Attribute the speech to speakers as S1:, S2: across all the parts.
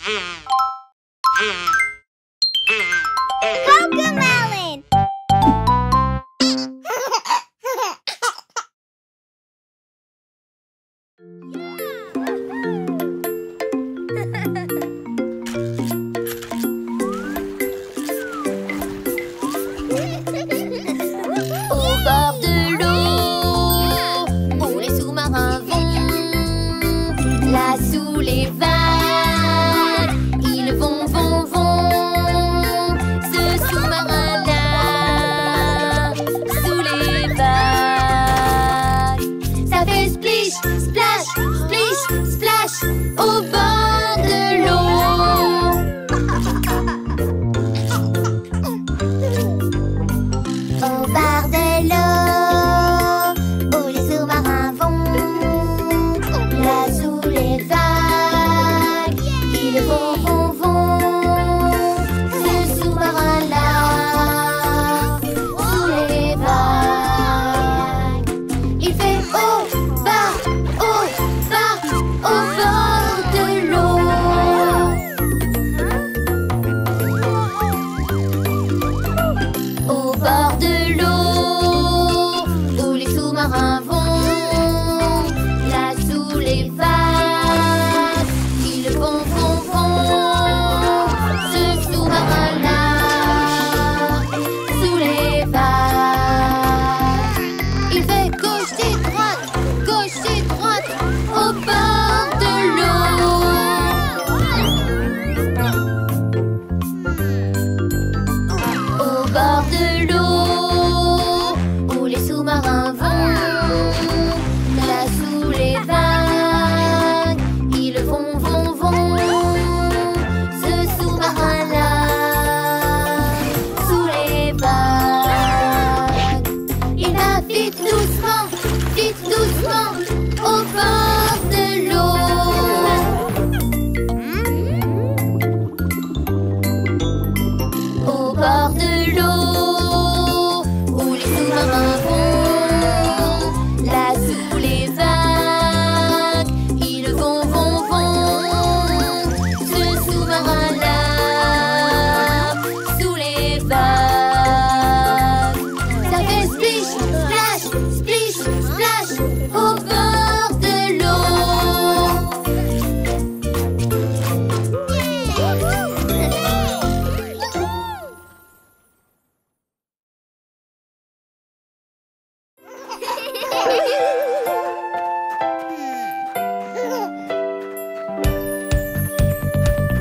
S1: Cocomelon!
S2: Au bord de l'eau, où les sous-marins vont, là sous les vagues, ils vont, vont, vont. Ce sous-marin-là, sous les vagues, ça fait splish, splash, splish, splash, au bord de l'eau. Au bord de l'eau, où les sous-marins vont, là sous les vagues, ils vont, vont, vont. Ce sous-marin-là, sous les vagues, il fait haut, bas, au bord de l'eau. Au bord de l'eau, où les sous-marins vont, là sous les vagues, ils vont, vont, vont. Ce sous-marin-là, sous les vagues, il fait gauche et droite, au bord de l'eau. Au bord de l'eau, où les sous-marins vont, là sous les vagues, ils vont, vont, vont. Ce sous-marin-là, sous les vagues, il va vite doucement, au bord de l'eau. Au bord de l'eau, où les sous-marins vont, là sous les vagues, ils vont, vont, vont. Ce sous-marin-là, sous les vagues, ça fait splish, splash, au bord de l'eau.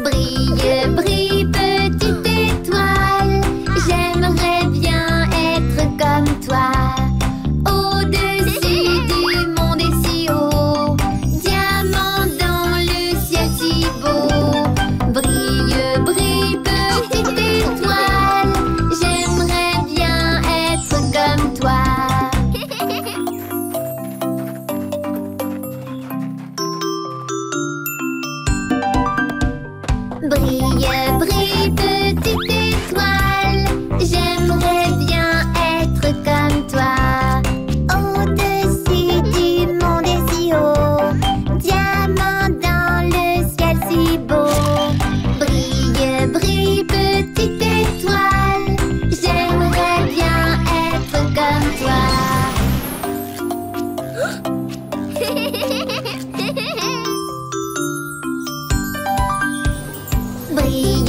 S2: Brille, brille, petite étoile, j'aimerais bien être comme toi. Au-dessus du monde et si haut, diamant dans le ciel si beau. Brille, brille, petite étoile, j'aimerais bien être comme toi. Brille, brille, petite étoile, j'aimerais bien être comme toi. Au-dessus du monde et si haut, diamant dans le ciel si beau. Brille, brille, petite étoile, j'aimerais bien être comme toi. Brille,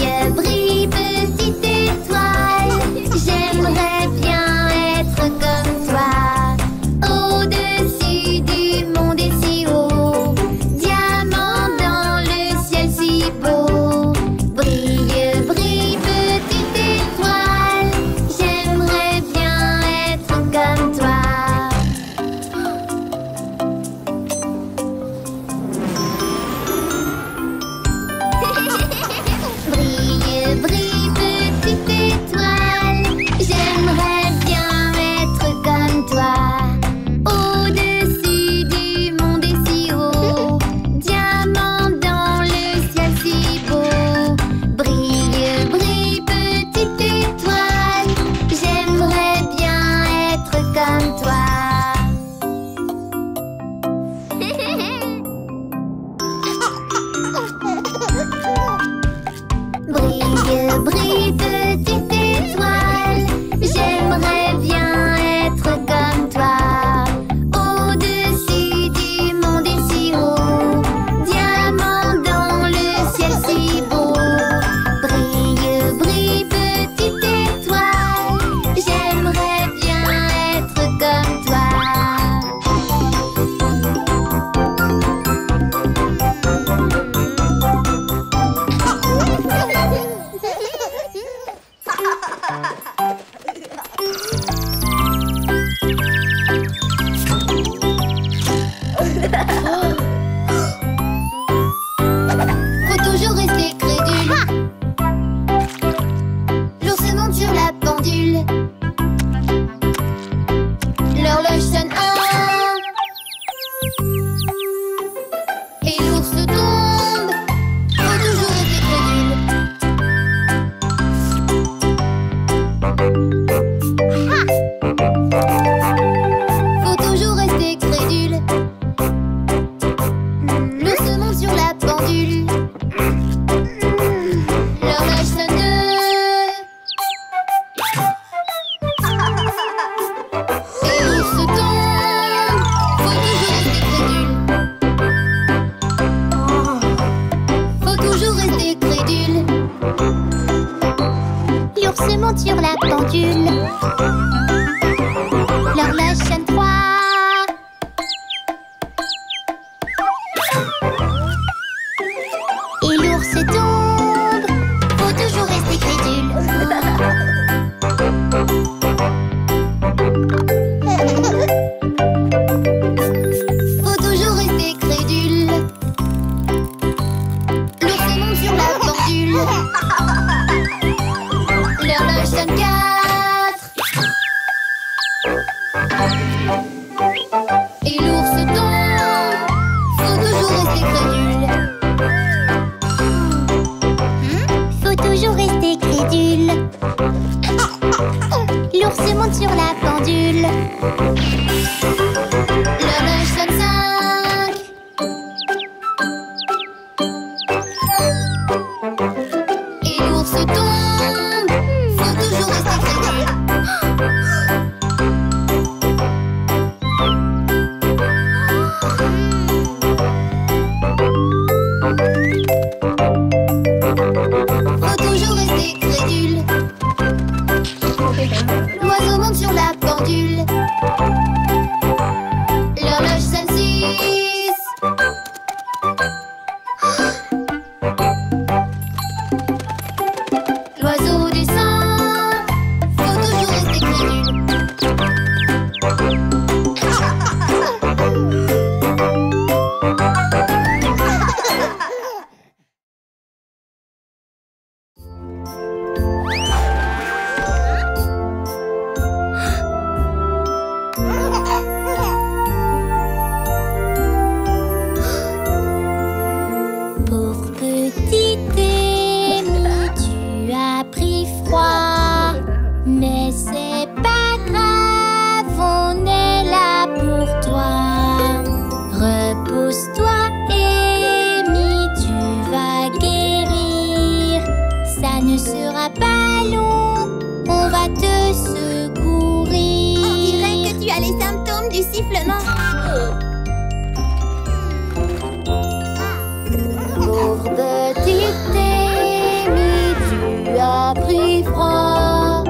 S2: L'ours monte sur la pendule. L'horloge sonne 3. Et l'ours tombe. Faut toujours rester crédule. Faut toujours rester crédule. L'ours monte sur la pendule. L'horloge sonne 4. Et l'ours tombe. Faut toujours rester crédule. Faut toujours rester crédule. L'ours monte sur la pendule. L'horloge sonne 5. Et l'ours tombe. Faut toujours rester crédule. Faut toujours rester crédule. L'oiseau monte sur la pendule. L'horloge sonne 6. L'oiseau descend. Faut toujours rester crédule. Pauvre petit Amy, tu as pris froid. Mais c'est pas grave, on est là pour toi. Repose-toi, Amy, tu vas guérir. Ça ne sera pas long, on va te secourir.
S1: On dirait que tu as les symptômes du sifflement.
S2: Pauvre petite Amy, tu as pris froid.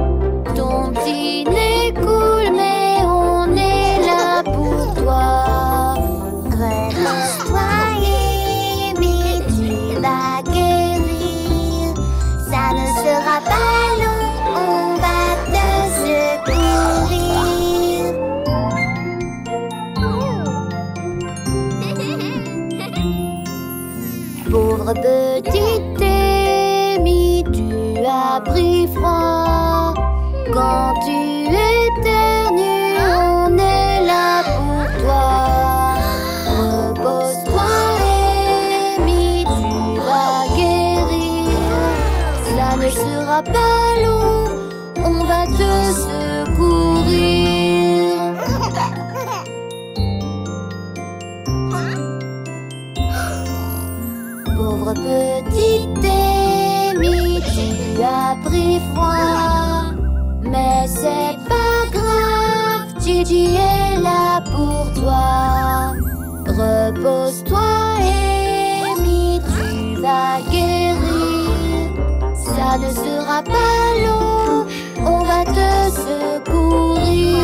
S2: Ton petit nez coule, mais on est là pour toi. Repose-toi, Amy, tu vas guérir. Ça ne sera pas long, on va te secourir. Pauvre petite Amy, tu as pris froid. Quand tu éternues, on est là pour toi. Repose-toi, Amy, tu vas guérir. Ça ne sera pas long, on va te secourir. Pauvre petite Amy, tu as pris froid. Mais c'est pas grave, Gigi est là pour toi. Repose-toi, Amy, tu vas guérir. Ça ne sera pas long, on va te secourir.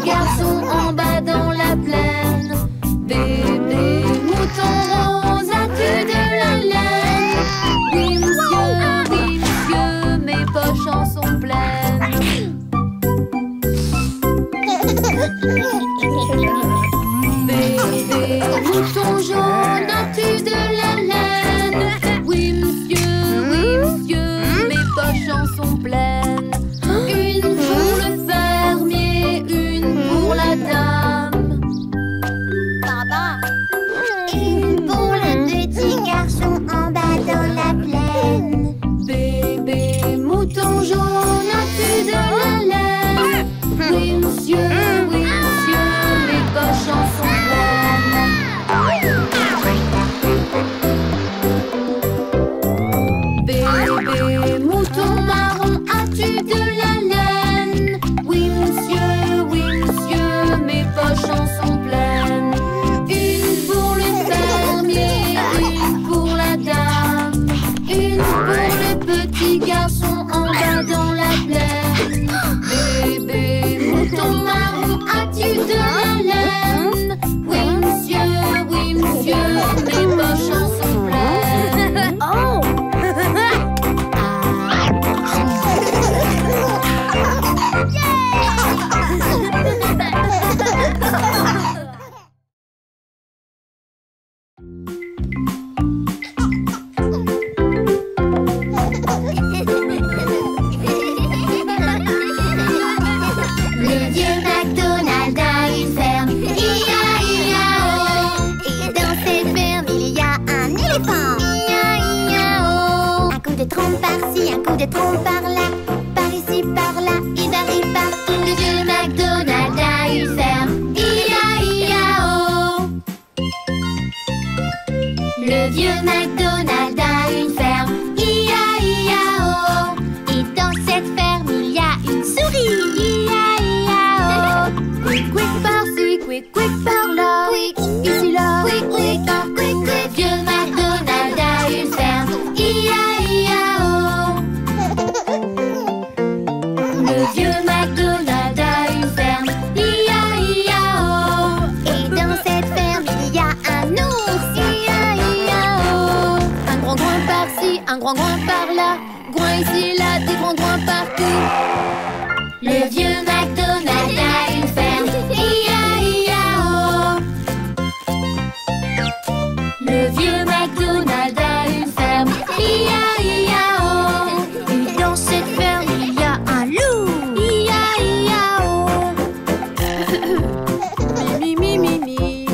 S2: garçon en bas dans la plaine. Bébé mouton rose, as-tu de la laine? Oui monsieur, mes poches en sont pleines. Bébé mouton jaune, as-tu de la laine? Oui monsieur, mes poches en sont pleines. Une pour le fermier, une pour la dame.
S1: Baba. Une pour le petit garçon en bas dans la plaine.
S2: Bébé mouton jaune, as-tu de la laine? Oui monsieur, mes poches en sont pleines. Bébé mouton marron, as-tu de la laine? Oui monsieur, mes poches en sont pleines. Une pour le fermier, une pour la dame. Une pour le petit garçon en bas dans la plaine. Bébé mouton marron, as-tu de la laine? Oui monsieur, mes poches en sont pleines.
S1: Oh!
S2: Le vieux McDonald a une ferme, I-A-I-A-O.
S1: Et dans cette ferme, il y a un éléphant.
S2: I-A-I-A-O.
S1: Un coup de trompe par-ci, un coup de trompe par-là. Par ici, par-là, et barré partout.
S2: Le vieux McDonald a une ferme, I-A-I-A-O. Le vieux McDonald a une ferme, I-A-I-A-O.
S1: Et dans cette ferme, il y a une souris.
S2: I-A-I-A-O. Quick, quick par-ci, quick, quick par-là.
S1: Quick,
S2: Ici, là,
S1: quick, quick,
S2: quick,
S1: quick,
S2: Le
S1: quick.
S2: vieux McDonald a une ferme, I-A-I-A-O. Le vieux McDonald a une ferme, I-A-I-A-O.
S1: Et dans cette ferme, il y a un ours.
S2: I-A-I-A-O. Un grand groin par-ci, un grand groin par-là. Groin ici, là, des grands groins partout. Le vieux McDonald a une ferme, I-A-I-A-O. Le vieux McDonald a une ferme, I-A-I-A-O. Et dans cette ferme, il y a un loup, I-A-I-A-O. Mi.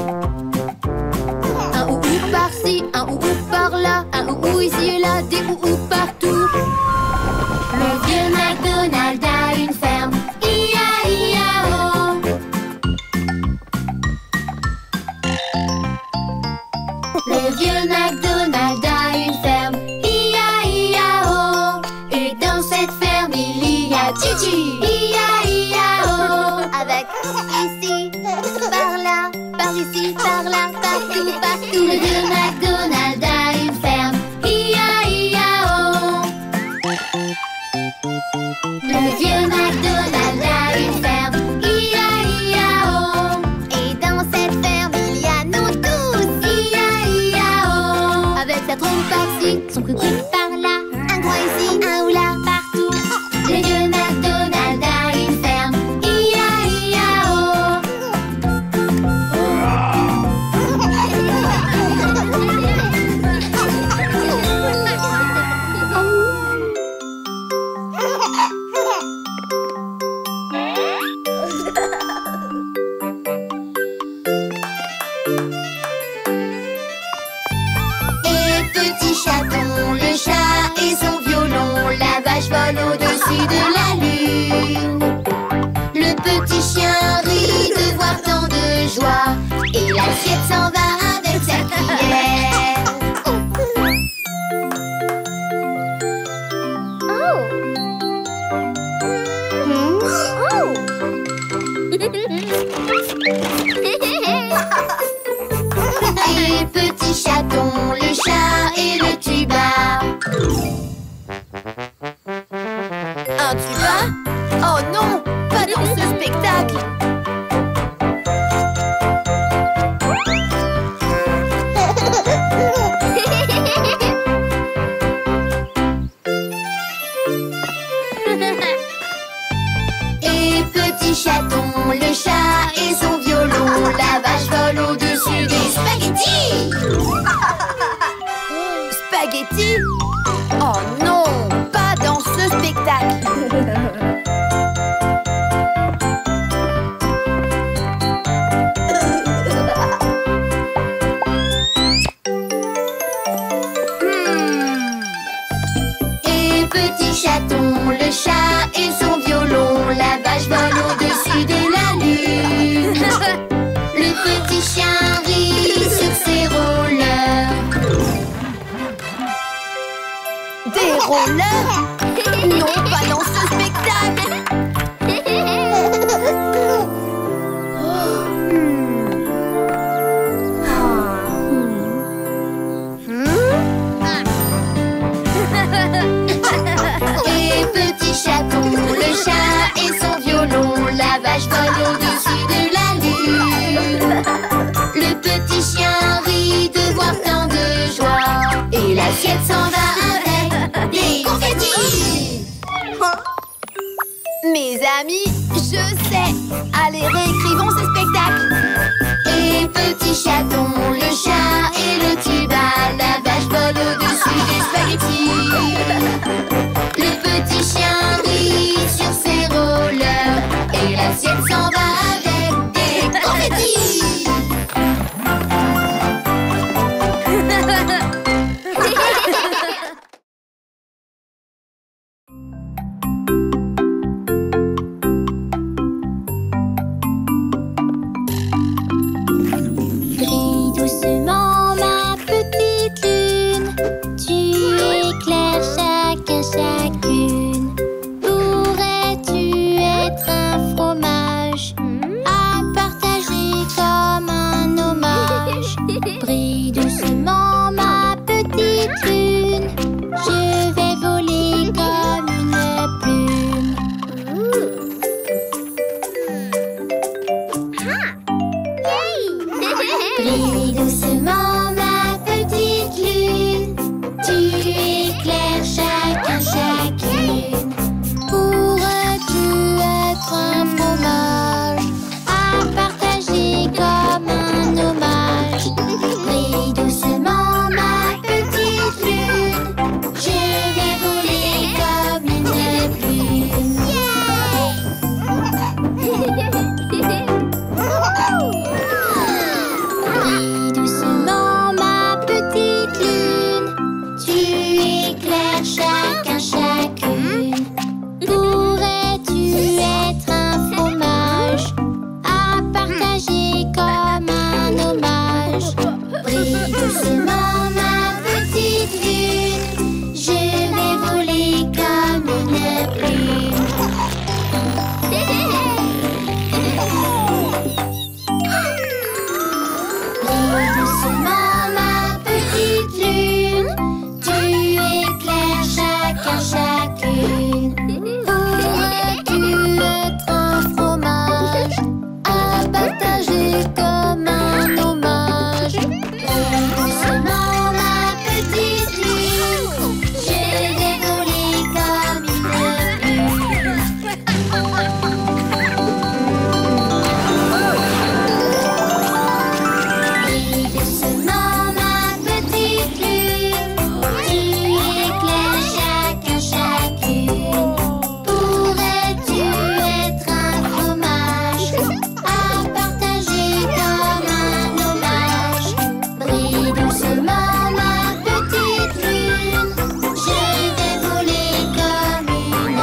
S2: Un ou par-ci, un ou par-là. Un ou ici et là, des ou partout. Le vieux McDonald a une ferme, I-A-I-A-O. Le vieux McDonald a une ferme, I-A-I-A-O. Et dans cette ferme, il y a Gigi, I-A-I-A-O.
S1: Avec ici, par-là, par ici, par-là, partout, partout.
S2: Le vieux McDonald a une ferme, I-A-I-A-O. Le vieux McDonald a une ferme, I-A-I-A-O.
S1: Et dans cette ferme, il y a nous tous.
S2: I-A-I-A-O. Avec sa trompe par-ci, son quick par-là.
S1: Un coin ici, un ou là, partout.
S2: Le vieux McDonald a une ferme, I-A-I-A-O.
S1: Et petit chaton, le chat et son violon, la vache vole au-dessus de la lune. Le petit chien rit de voir tant de joie, et l'assiette s'en va avec sa cuillère. Et petit chaton, le chat et le tuba.
S3: Un tuba? Oh non, pas dans ce spectacle!
S1: Et petit chaton, le chat et son violon, la vache vole au-dessus des spaghettis.
S3: Spaghetti? Oh non, pas dans ce spectacle.
S1: Et petit chaton, le chat et son violon, la vache vole au-dessus de la lune. Le petit chien rit sur ses rollers.
S3: Des rollers? Non, pas dans ce spectacle.
S1: Et petit chaton, le chat et son violon, la vache vole au-dessus de la lune. Le petit chien rit de voir tant de joie, et l'assiette s'en va avec des confettis.
S3: Mes amis, je sais. Allez, réécrivons ce spectacle.
S1: Et petit chaton, le chat et le tuba, la vache vole au-dessus des spaghettis. Le petit chien rit sur ses rollers, et l'assiette s'en va avec des confettis.
S2: Brille doucement ma petite lune, tu éclaires chacun chacune. Pourrais-tu être un fromage à partager comme un hommage? Brille doucement ma petite lune, je vais voler comme une plume. Brille doucement ma petite lune, tu éclaires chacun chacune. Pourrais-tu être un fromage à partager comme un hommage? Brille doucement ma petite lune, je vais voler comme une plume. Brille doucement ma petite lune, tu éclaires chacun chacune. Pourrais-tu être un fromage à partager comme un hommage? Brille doucement ma petite lune, je vais voler comme une plume. Brille doucement ma petite lune, tu éclaires chacun chacune. Pourrais-tu être un fromage à partager comme un hommage? Brille doucement ma petite lune, je vais voler comme une plume. Brille doucement ma petite lune, tu éclaires chacun chacune. Pourrais-tu être un fromage à partager comme un hommage? Brille doucement ma petite lune, je vais voler comme une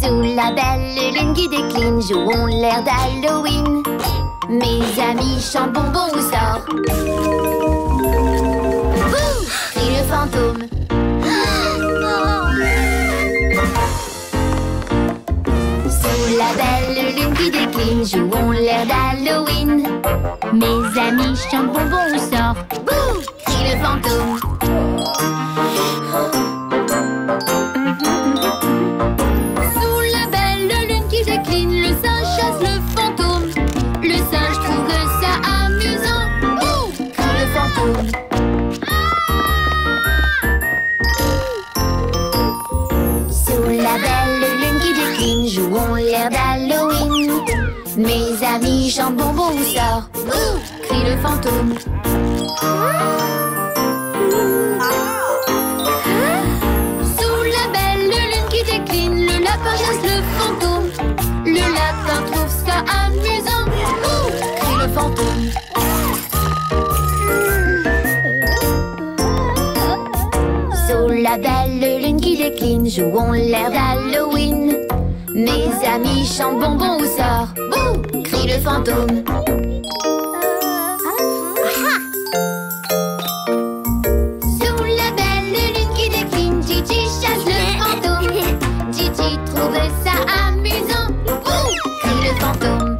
S1: Sous la belle lune qui décline, jouons l'air d'Halloween. Mes amis chantent bonbon ou sort. Bouh! Crie le fantôme. Sous la belle lune qui décline, jouons l'air d'Halloween. Mes amis chantent bonbon ou sort. Bouh!
S2: fantôme. Sous la belle lune qui décline, le singe chasse le fantôme. Le singe trouve ça amusant. Ouh, crie le fantôme.
S1: Sous la belle lune qui décline, jouons l'air d'Halloween. Mes amis chantent bonbon ou sort.
S2: Ouh, crie le fantôme. Sous la belle lune qui décline, le lapin chasse le fantôme. Le lapin trouve ça amusant. Ouh, crie le fantôme.
S1: Sous la belle lune qui décline, jouons l'air d'Halloween. Mes amis chantent bonbon ou sort.
S2: Ouh, crie le fantôme. Sous la belle lune qui décline, Gigi chasse le fantôme. Gigi trouve ça amusant. Ouh, crie le fantôme.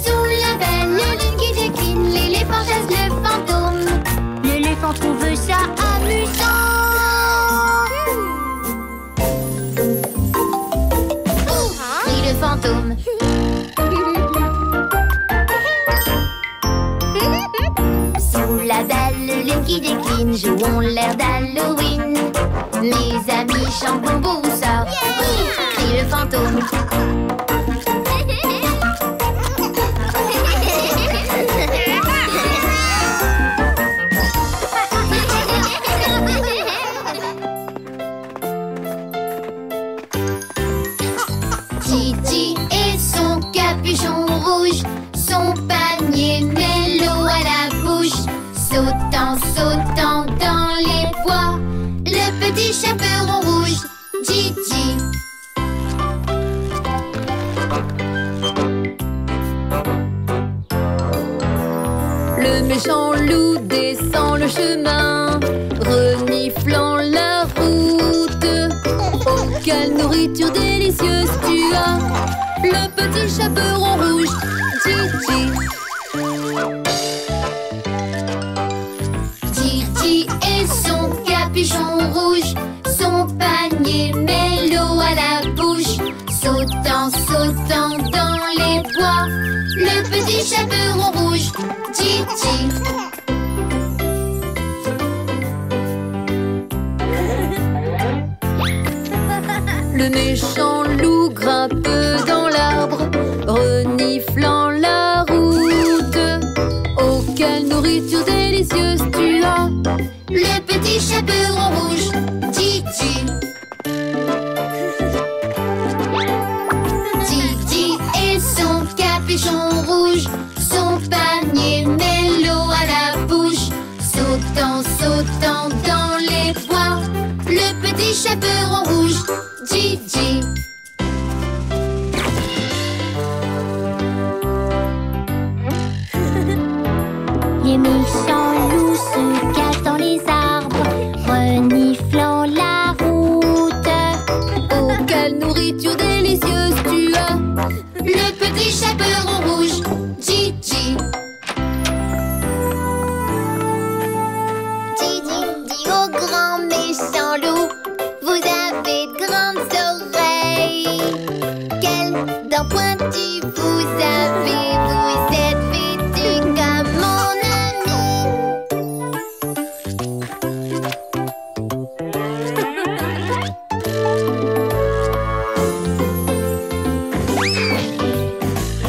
S2: Sous la belle lune qui décline, l'éléphant chasse le fantôme.
S1: L'éléphant trouve ça amusant.
S2: Ouh, crie le fantôme.
S1: Sous la belle lune qui décline, jouons l'air d'Halloween. Mes amis chantent bonbon ou sort.
S2: Ouh, crie le fantôme. Titi et son capuchon rouge, son panier mélo à la bouche. Sautant, sautant dans les bois, le petit chaperon rouge, Gigi. Le méchant loup descend le chemin, reniflant la route. Oh, quelle nourriture délicieuse tu as, le petit chaperon rouge, Gigi. Gigi et son capuchon rouge, son panier mélo à la bouche. Sautant, sautant dans les bois, le petit chaperon rouge, Gigi. Le méchant loup grimpe dans l'arbre, reniflant la route. Oh, quelle nourriture délicieuse tu as, le petit chaperon rouge, Gigi. Gigi et son capuchon rouge, son panier mélo à la bouche. Sautant, sautant dans les bois, le petit chaperon rouge, Gigi.
S1: Les méchants loups se cachent dans les arbres, reniflant la route.
S2: Oh, quelle nourriture délicieuse tu as, le petit chaperon rouge, Gigi.
S1: Gigi dit au grand méchant loup, vous avez de grandes oreilles. Quelles dents pointues vous avez, vous êtes vêtu comme mon ami.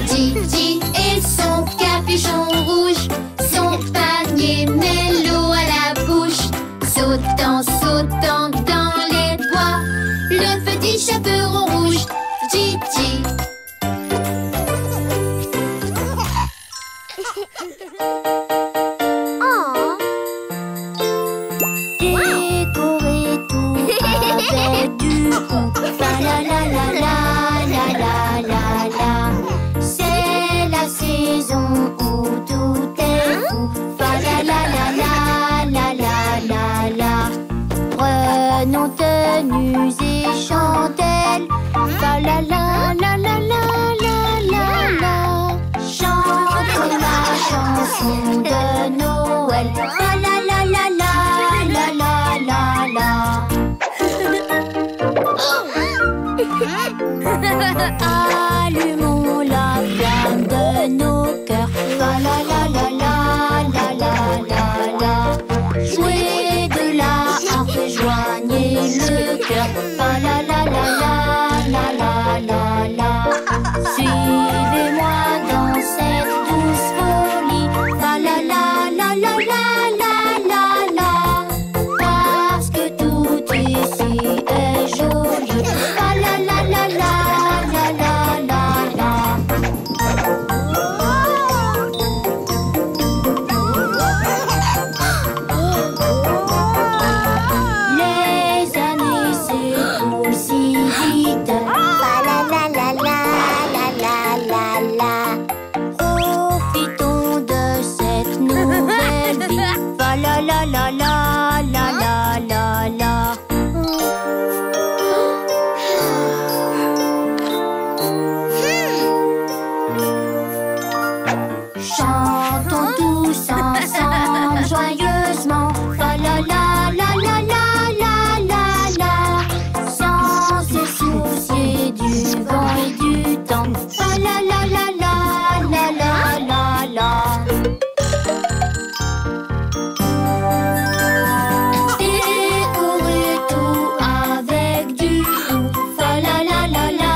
S2: Gigi et son capuchon rouge, son panier mélo à la bouche. Sautant, sautant dans les bois, le petit chaperon rouge, Gigi.
S1: Décorer tout avec du coup. Fa la la la la la la la la. C'est la saison où tout est fou. Fa la la la la la la la la. Prenons tenues et chandelles. Fa la la la la la la la la. Chandelles.
S2: chansons de Noël. La la la la la la la la la. Allumons la flamme de nos cœurs. La la la la la la la la la. Jouez de la harpe et joignez le cœur. La la la la la la la la. Suivez-moi dans cette douce folie. La la la la la la la la. Parce que tout ici est joli. La la la la la la la la. Les années s'écoulent si vite. La la la la la la la. Profitons de cette nouvelle vie. La la la la la la la la. Chantons tous ensemble joyeusement. La la la la la la la la. Sans se soucier du vent et du temps. La la la la la la la la. Décorez tout avec du goût. La la la la la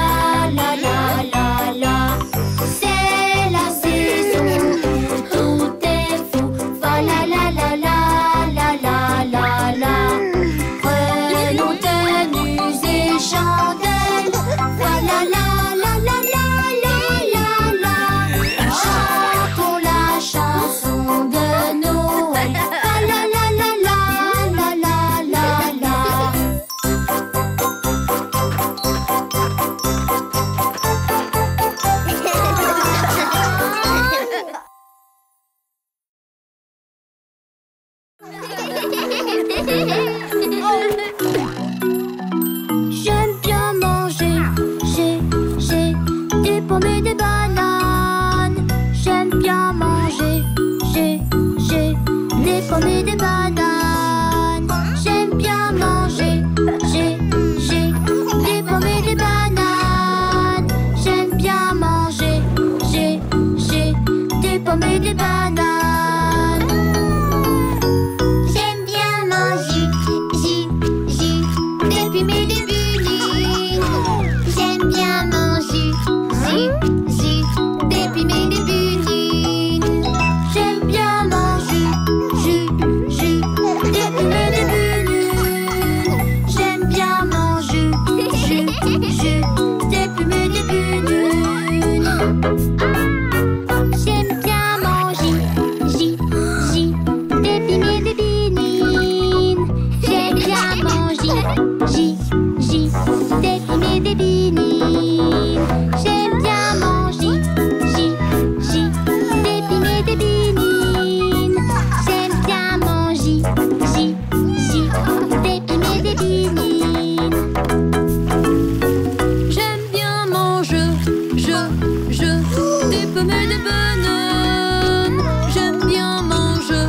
S2: la la la la. C'est la saison où tout est fou. La la la la la la la la. Prenons tenues et chandelles. La la la la la la la la. Chantons la chanson de Noël. La la la la la la la la. J'aime bien manger, j'ai des pommes et des bananes. J'aime bien manger, j'ai des pommes et des bananes. J'aime bien manger, j'ai des pommes et des bananes. J'aime bien manger, j'ai des pommes et des bananes. J'aime bien manger, des pommes et des bunines. J'aime bien manger, des pommes et des bunines. J'aime bien manger, des pommes et des bunines. J'aime bien manger, des pommes et des bunines. J'aime bien manger, des pommes et des bunines. J'aime bien manger, des pommes et des bunines. J'aime bien manger, des pommes et des bunines. J'aime bien manger, des pommes et des bunines. J'aime bien manger, des pommes et des bananes. J'aime bien manger,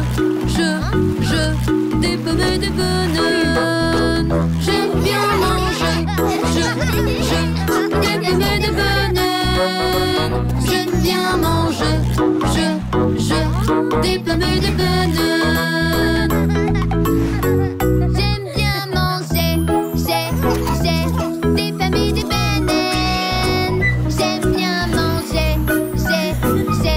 S2: des pommes et des bananes. J'aime bien manger, des pommes et des bananes. J'aime bien manger, des pommes et des bananes. J'aime bien manger, des pommes et des bananes. J'aime bien manger, des pommes et des bananes.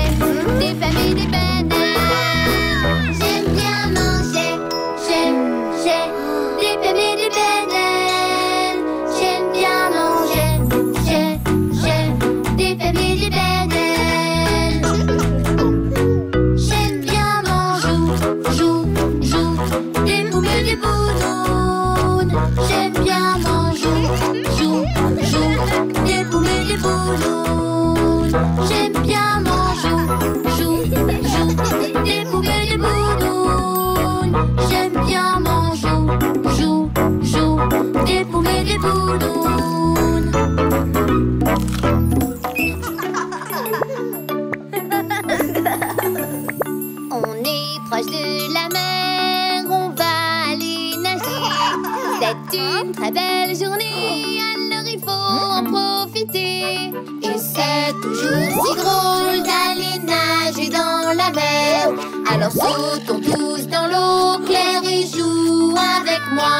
S2: proche de la mer, on va aller nager. C'est une très belle journée, alors il faut en profiter.
S1: Et c'est toujours si drôle d'aller nager dans la mer. Alors sautons tous dans l'eau claire et joue avec moi.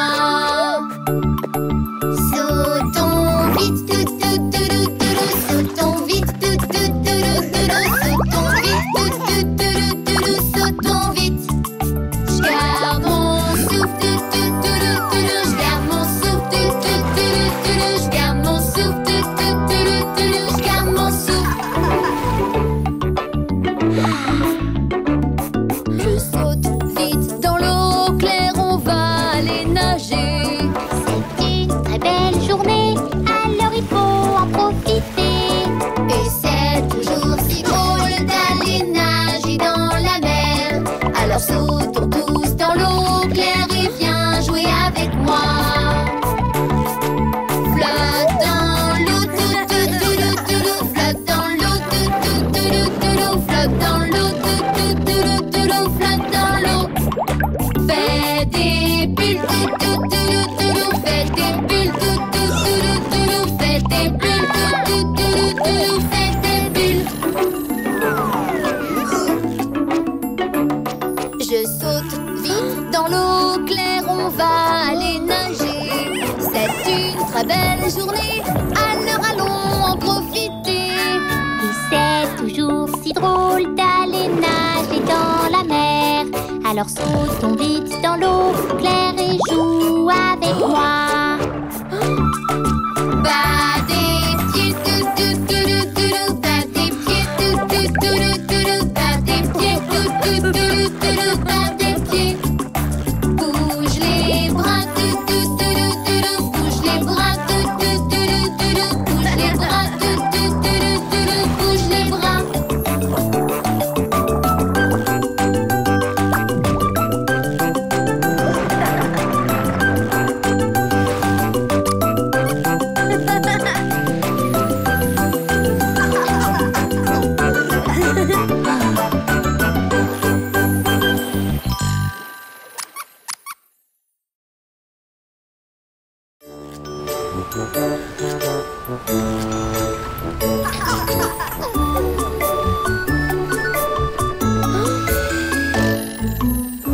S1: Sautons vite, sautons vite, sautons vite, sautons vite. Je garde mon souffle, je garde mon souffle, je garde mon souffle, je garde mon souffle.
S2: Je saute vite dans l'eau claire, on va aller nager.
S1: C'est une très belle journée, alors il faut en profiter. Et c'est toujours si drôle d'aller nager dans la mer. Alors sautons tous dans l'eau claire et viens jouer avec moi. Flotte dans l'eau, flotte dans l'eau, flotte dans l'eau, flotte dans l'eau. Fais des bulles, fais des bulles, fais des bulles, fais des bulles.
S2: Je saute vite dans l'eau claire, on va aller nager. C'est une très belle journée, alors allons en profiter.
S1: Et c'est toujours si drôle d'aller nager dans la mer. Alors sautons vite dans l'eau claire et joue avec moi.
S2: Bas des pieds, bas des pieds, bas des pieds, bas des pieds. Bouge les bras, bouge les bras, bouge les bras, bouge les bras.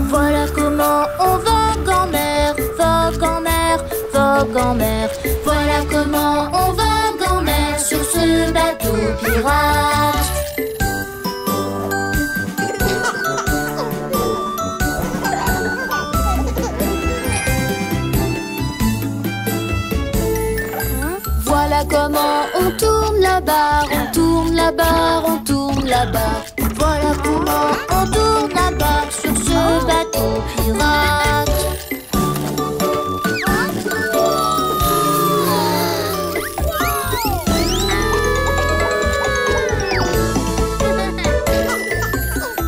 S1: Voilà comment on vogue en mer, vogue en mer, vogue en mer. Voilà comment on vogue en mer sur ce bateau pirate. Voilà comment on tourne la barre, on tourne la barre, on tourne la barre. Voilà comment on tourne la barre sur ce bateau pirate.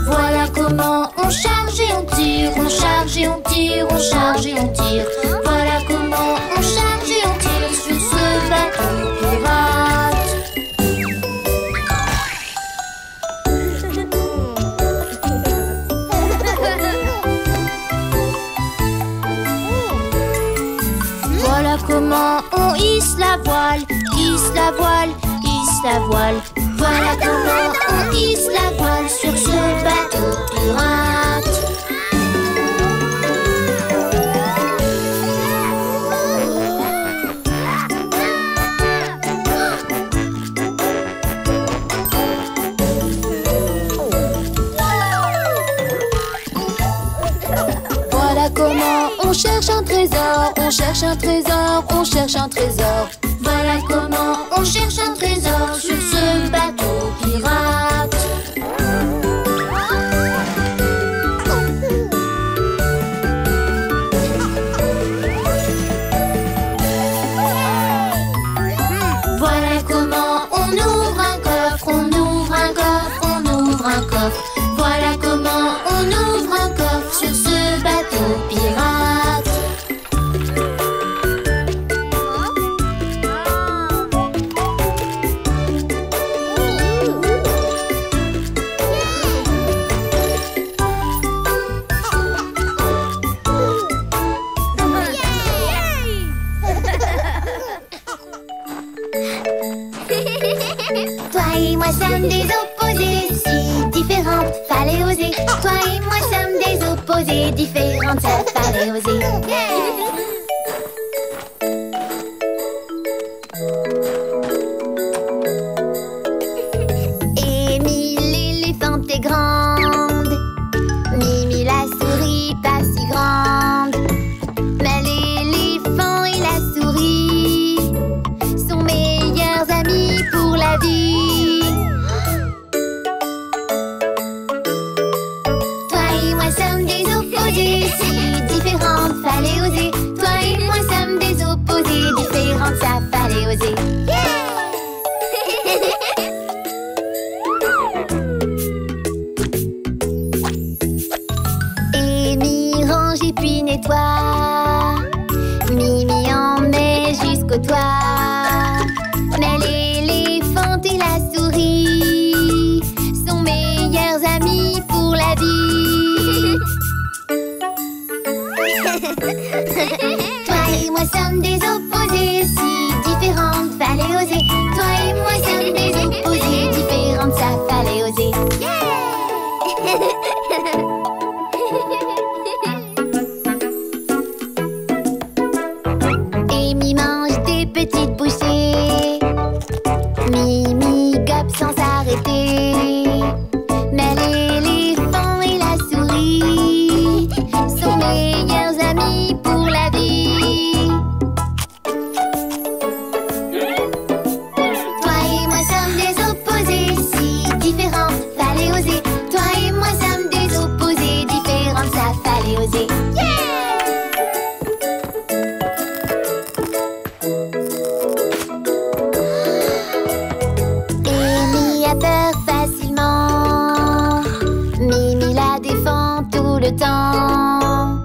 S1: Voilà comment on charge et on tire, on charge et on tire, on charge et on tire. Voilà comment on charge et on tire sur ce bateau pirate. Voilà comment on hisse la voile, hisse la voile, hisse la voile. Voilà comment on hisse la voile sur ce bateau pirate. Voilà comment on cherche un trésor, on cherche un trésor, on cherche un trésor. Voilà comment on cherche un trésor sur ce bateau pirate. Voilà comment on ouvre un coffre, on ouvre un coffre, on ouvre un coffre. Voilà comment on ouvre un coffre sur ce bateau pirate.
S2: opposés différentes, ça fallait oser. Amy l'éléphante est grande, Mimi la souris pas si grande. Mais l'éléphant et la souris sont meilleurs amis pour la vie. Toi et moi sommes des opposés si différentes, fallait oser. Toi et moi sommes des opposés différentes, ça fallait oser. Amy range et puis nettoie, Mimi en met jusqu'au toit. Mais l'éléphant et la souris sont meilleurs amis pour la vie. Toi et moi sommes des opposés si différentes, fallait oser. Toi et moi sommes des opposés différentes, ça fallait oser. Amy mange des petites bouchées, Mimi gobe sans s'arrêter. Mais l'éléphant et la souris sont meilleurs amis pour la vie. Toi et moi sommes des opposés si différentes, fallait oser. Toi et moi sommes des opposés différentes, ça fallait oser. Amy a peur facilement, Mimi la défend tout le temps.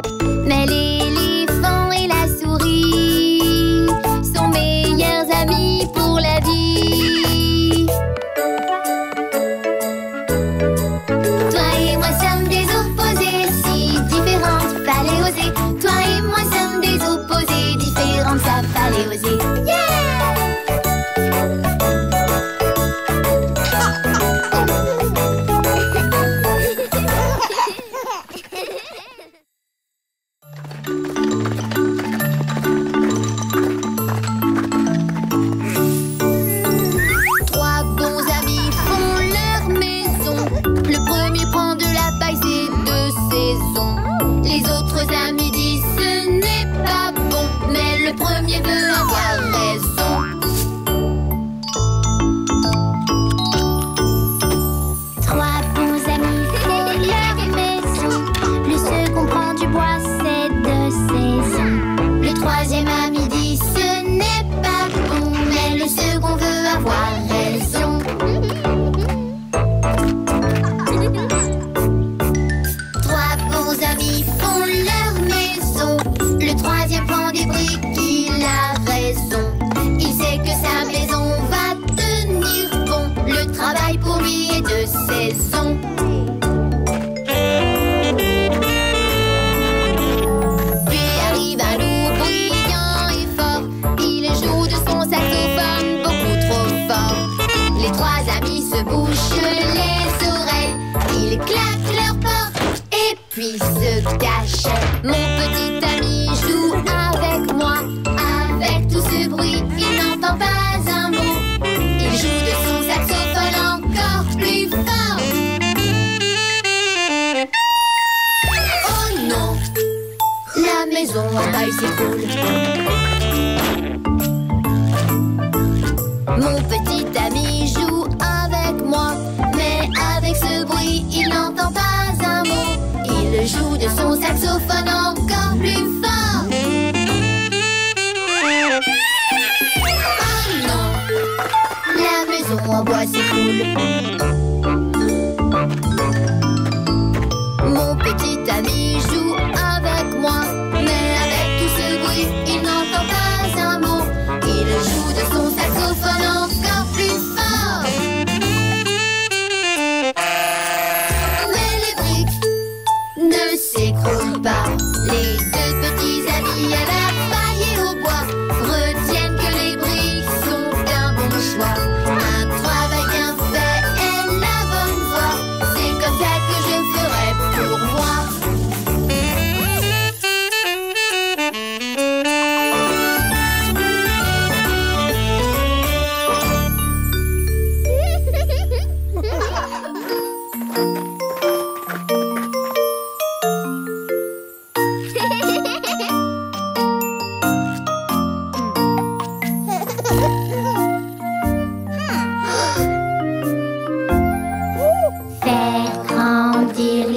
S2: Mais l'éléphant et la souris sont meilleurs amis pour la vie. Toi et moi sommes des opposés si différentes, fallait oser. Toi et moi sommes des opposés différentes, ça fallait oser. Trois bons amis font leur maison. Le premier prend de la paille, c'est de saison. Les autres amis disent ce n'est pas bon, mais le premier veut avoir raison. Trois bons amis font leur maison. Le second prend du bois, c'est de saison. Le troisième ami dit ce n'est pas bon, mais le second veut avoir raison. Trois bons amis font leur maison. Le troisième prend des briques, il a raison. Il sait que sa maison va tenir bon. Le travail pour lui est de saison. Puis arrive un loup brillant et fort. Il joue de son saxophone beaucoup trop fort. Les trois amis se bouchent les oreilles. Ils claquent leur porte et puis se cachent. Mon petit ami joue avec moi. Avec tout ce bruit, il n'entend pas un mot. Il joue de son saxophone encore plus fort. Oh non, la maison en paille s'écroule. Mon petit ami joue avec moi, mais avec ce bruit, il n'entend pas un mot. Il joue de son saxophone encore plus fort. Oh non, la maison en bois s'écroule. Mon petit ami joue avec moi, mais avec tout ce bruit, il n'entend pas un mot. Il joue de son saxophone encore plus fort. Mais les briques ne s'écroulent pas. Les deux petits amis à la paille et au bois retiennent que les briques sont un bon choix. Un travail bien fait est la bonne voie. C'est comme ça que je ferai pour moi.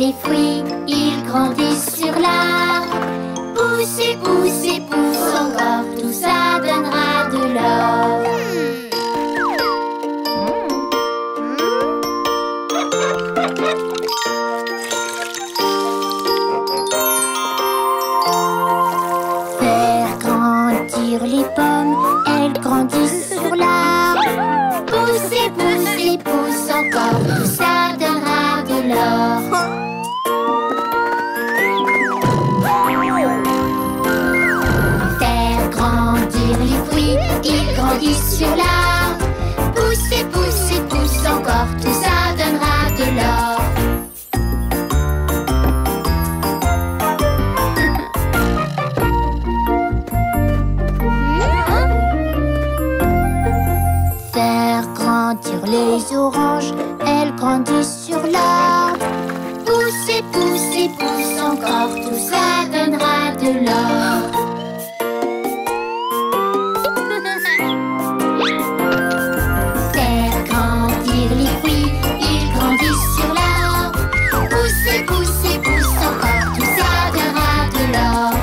S2: les fruits, ils grandissent sur l'arbre. Poussez, poussez, pousse encore, tout ça donnera de l'or. Faire grandir les pommes, elles grandissent sur l'arbre. Poussez, poussez, pousse encore, tout ça donnera de l'or. Faire grandir les fruits, ils grandissent sur l'arbre. Poussez, poussez, pousse encore, tout ça donnera de l'or. Faire grandir les oranges, elles grandissent sur l'arbre. Poussez, poussez, pousse encore, tout ça donnera de l'or. Faire grandir les fruits, ils grandissent sur l'arbre. Poussez, poussez, pousse encore, tout ça donnera de l'or.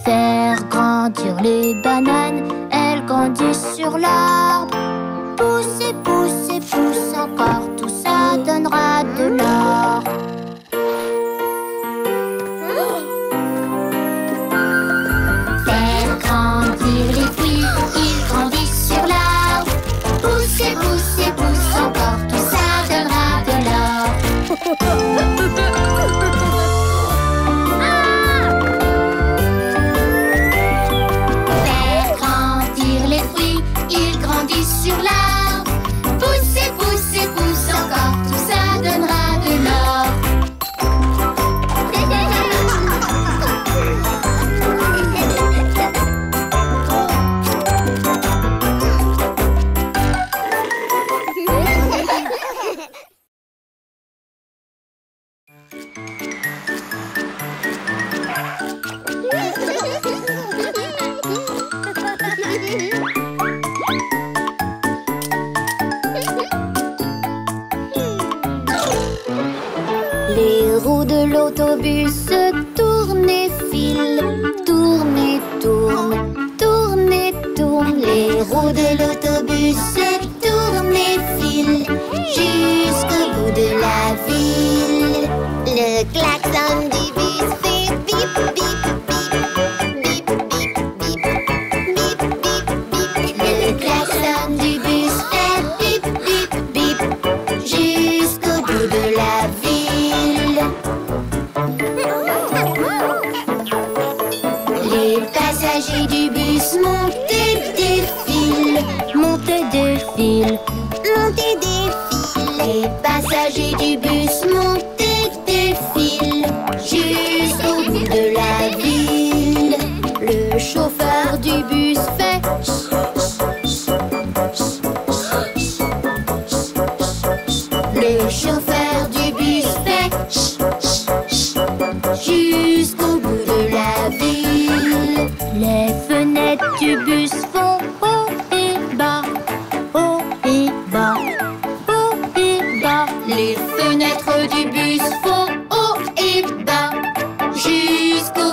S2: Faire grandir les bananes, elles grandissent sur l'arbre. Poussez, poussez, pousse encore, tout ça donnera de l'or. Faire grandir les fruits, ils grandissent sur l'arbre. Poussez, poussez, pousse encore, tout ça donnera de l'or. Faire grandir les fruits, ils grandissent sur l'arbre. Poussez, poussez, pousse encore, tout ça donnera de l'or. Les roues de l'autobus tournent et filent, tournent et tournent, tournent et tournent. Les roues de l'autobus tournent et filent jusqu'au bout de la ville. Le klaxon du bus fait bip, bip, bip, bip, bip, bip, bip, bip, bip. Le klaxon du bus fait bip, bip, bip jusqu'au bout de la ville. Les passagers du bus montent et défilent, montent et défilent, montent et défilent. Les passagers du bus montent et défilent jusqu'au bout de la ville. Le chauffeur du bus fait le chauffeur du bus fait jusqu'au bout de la ville. Les fenêtres du bus font haut et bas, haut et bas, haut et bas. Les fenêtres du bus font haut et bas jusqu'au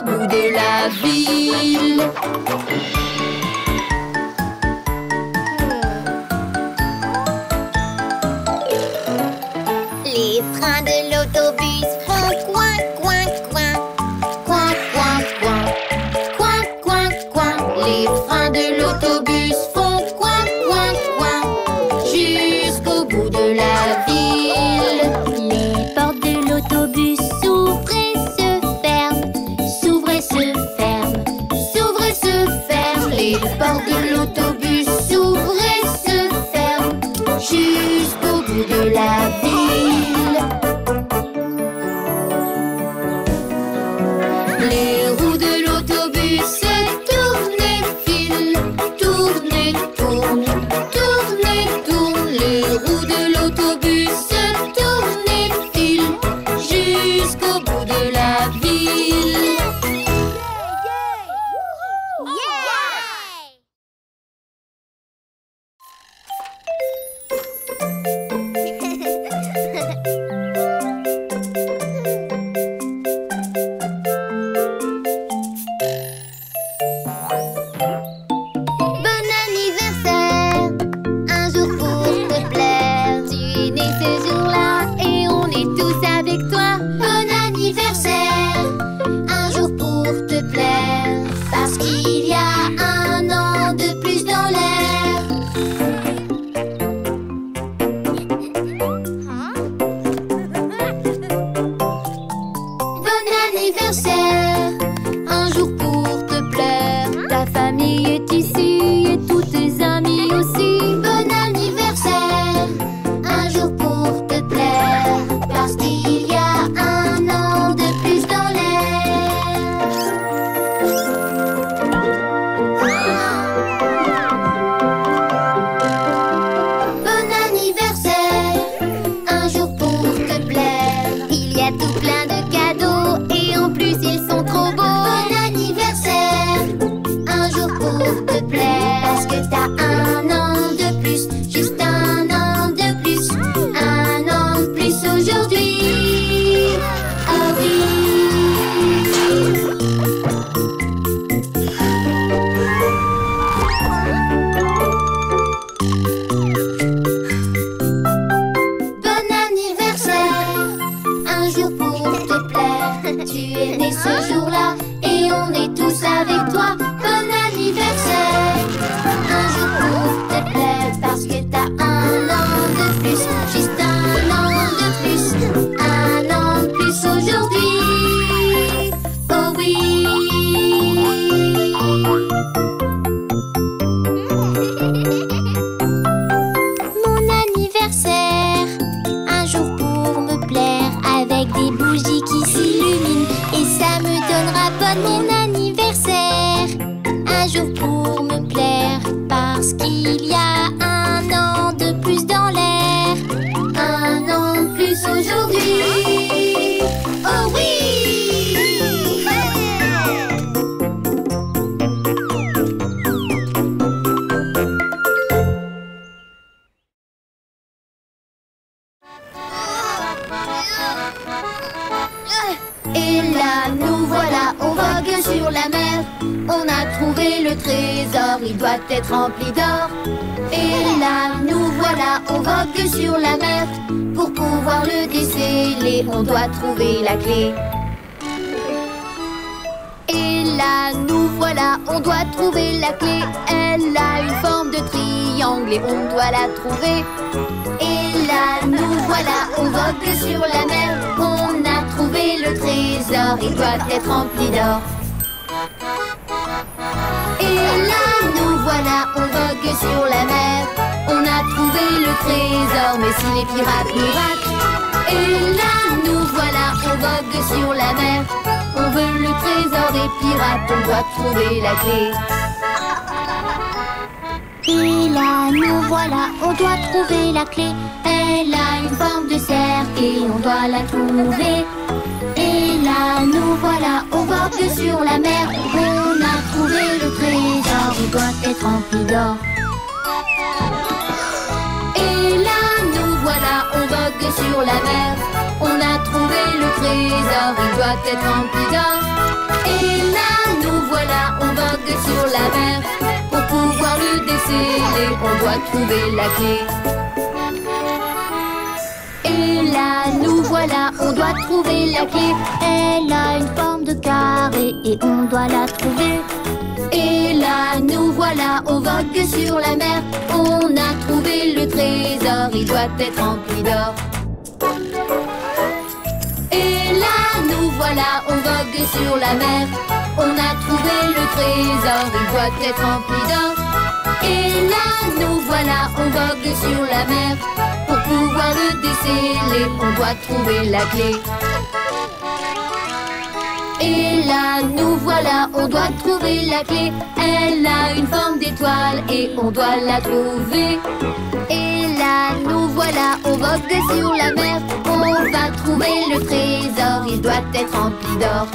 S2: toujours pour me plaire, parce qu'il y a un an de plus dans l'air.
S1: Un an de plus aujourd'hui. Oh oui! Et là, nous voilà, on vogue sur la mer. On a trouvé le trésor, il doit être rempli d'or. Et là, nous voilà, on vogue sur la mer. Pour pouvoir le déceler, on doit trouver la clé. Et là, nous voilà, on doit trouver la clé. Elle a une forme de triangle et on doit la trouver. Et là, nous voilà, on vogue sur la mer. On a trouvé le trésor, il doit être rempli d'or. Et là, nous voilà, on vogue sur la mer. On a trouvé le trésor, mais si les pirates nous ratent. Et là, nous voilà, on vogue sur la mer. On veut le trésor des pirates, on doit trouver la clé. Et là, nous voilà, on doit trouver la clé. Elle a une forme de cercle et on doit la trouver. Et là, nous voilà, on vogue sur la mer. On a trouvé le trésor, il doit être rempli d'or. Et là, nous voilà, on vogue sur la mer. On a trouvé le trésor, il doit être rempli d'or. Et là, nous voilà, on vogue sur la mer. Pour pouvoir le déceler, on doit trouver la clé. Et là, nous voilà, on doit trouver la clé. Elle a une forme de carré et on doit la trouver. Et là, nous voilà, on vogue sur la mer. On a trouvé le trésor, il doit être rempli d'or. Et là, nous voilà, on vogue sur la mer. On a trouvé le trésor, il doit être rempli d'or. Et là, nous voilà, on vogue sur la mer. Pour pouvoir le déceler, on doit trouver la clé. Et là, nous voilà, on doit trouver la clé. Elle a une forme d'étoile et on doit la trouver. Et là, nous voilà, on vogue sur la mer. On va trouver le trésor, il doit être rempli d'or.